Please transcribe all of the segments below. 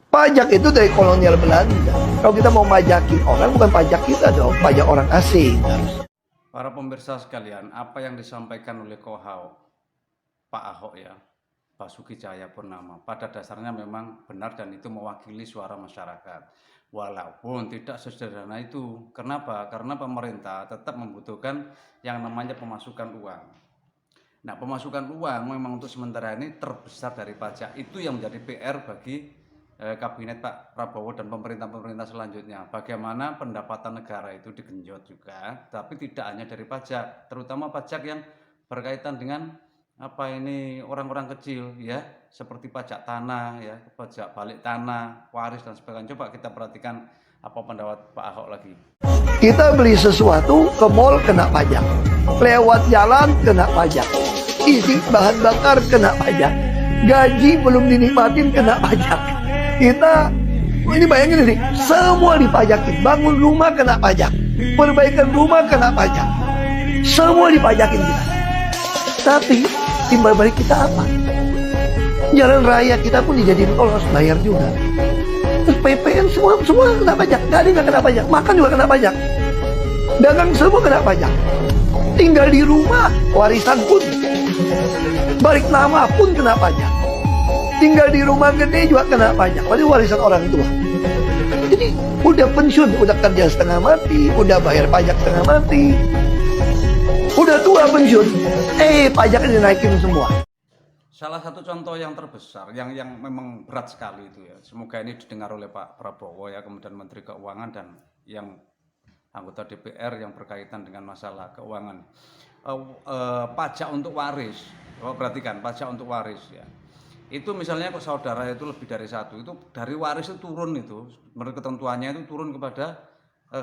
Pajak itu dari kolonial Belanda. Kalau kita mau pajakin orang, bukan pajak kita dong, pajak orang asing. Para pemirsa sekalian, apa yang disampaikan oleh Kohau, Pak Ahok ya, Basuki Cahayapurnama, pada dasarnya memang benar dan itu mewakili suara masyarakat. Walaupun tidak sesederhana itu. Kenapa? Karena pemerintah tetap membutuhkan yang namanya pemasukan uang. Nah, pemasukan uang memang untuk sementara ini terbesar dari pajak. Itu yang menjadi PR bagi kabinet Pak Prabowo dan pemerintah-pemerintah selanjutnya. Bagaimana pendapatan negara itu digenjot juga, tapi tidak hanya dari pajak, terutama pajak yang berkaitan dengan apa ini orang-orang kecil ya, seperti pajak tanah ya, pajak balik tanah, waris dan sebagainya. Coba kita perhatikan apa pendapat Pak Ahok lagi. Kita beli sesuatu ke mall kena pajak, lewat jalan kena pajak, isi bahan bakar kena pajak, gaji belum dinikmatin kena pajak. Kita ini bayangin nih, semua dipajakin. Bangun rumah kena pajak, perbaikan rumah kena pajak, semua dipajakin kita. Tapi timbal balik kita apa? Jalan raya kita pun dijadiin tol, harus bayar juga. Terus PPN semua kena pajak, gak ada yang kena pajak, makan juga kena pajak, dagang semua kena pajak. Tinggal di rumah, warisan pun, balik nama pun kena pajak. Tinggal di rumah gede juga kena pajak, padahal warisan orang tua. Jadi udah pensiun, udah kerja setengah mati, udah bayar pajak setengah mati, udah tua pensiun, pajaknya dinaikin semua. Salah satu contoh yang terbesar, yang memang berat sekali itu ya. Semoga ini didengar oleh Pak Prabowo ya, kemudian Menteri Keuangan dan yang anggota DPR yang berkaitan dengan masalah keuangan. Pajak untuk waris, perhatikan pajak untuk waris ya. Itu misalnya kalau saudara itu lebih dari satu, itu dari waris itu turun itu, menurut ketentuannya itu turun kepada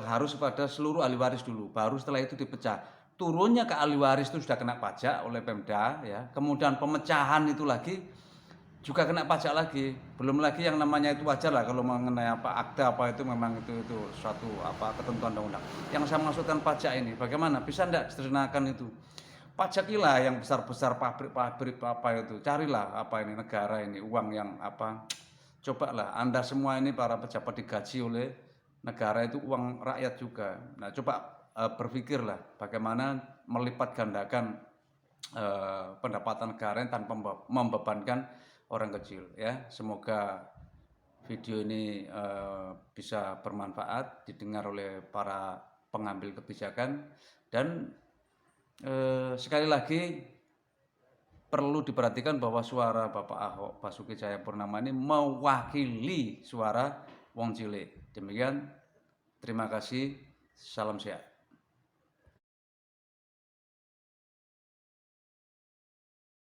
harus kepada seluruh ahli waris dulu, baru setelah itu dipecah. Turunnya ke ahli waris itu sudah kena pajak oleh Pemda ya. Kemudian pemecahan itu lagi juga kena pajak lagi. Belum lagi yang namanya itu wajar lah kalau mengenai apa akta apa itu memang itu suatu apa ketentuan undang-undang. Yang saya maksudkan pajak ini bagaimana? Bisa enggak disederhanakan itu? Pajakilah yang besar-besar pabrik-pabrik apa itu. Carilah apa ini negara ini uang yang apa. Cobalah Anda semua ini para pejabat digaji oleh negara itu uang rakyat juga. Nah, coba berpikirlah bagaimana melipat gandakan pendapatan negara tanpa membebankan orang kecil ya. Semoga video ini bisa bermanfaat, didengar oleh para pengambil kebijakan dan sekali lagi perlu diperhatikan bahwa suara Bapak Ahok Basuki Cahayapurnama ini mewakili suara wong cilik. Demikian, terima kasih, salam sehat.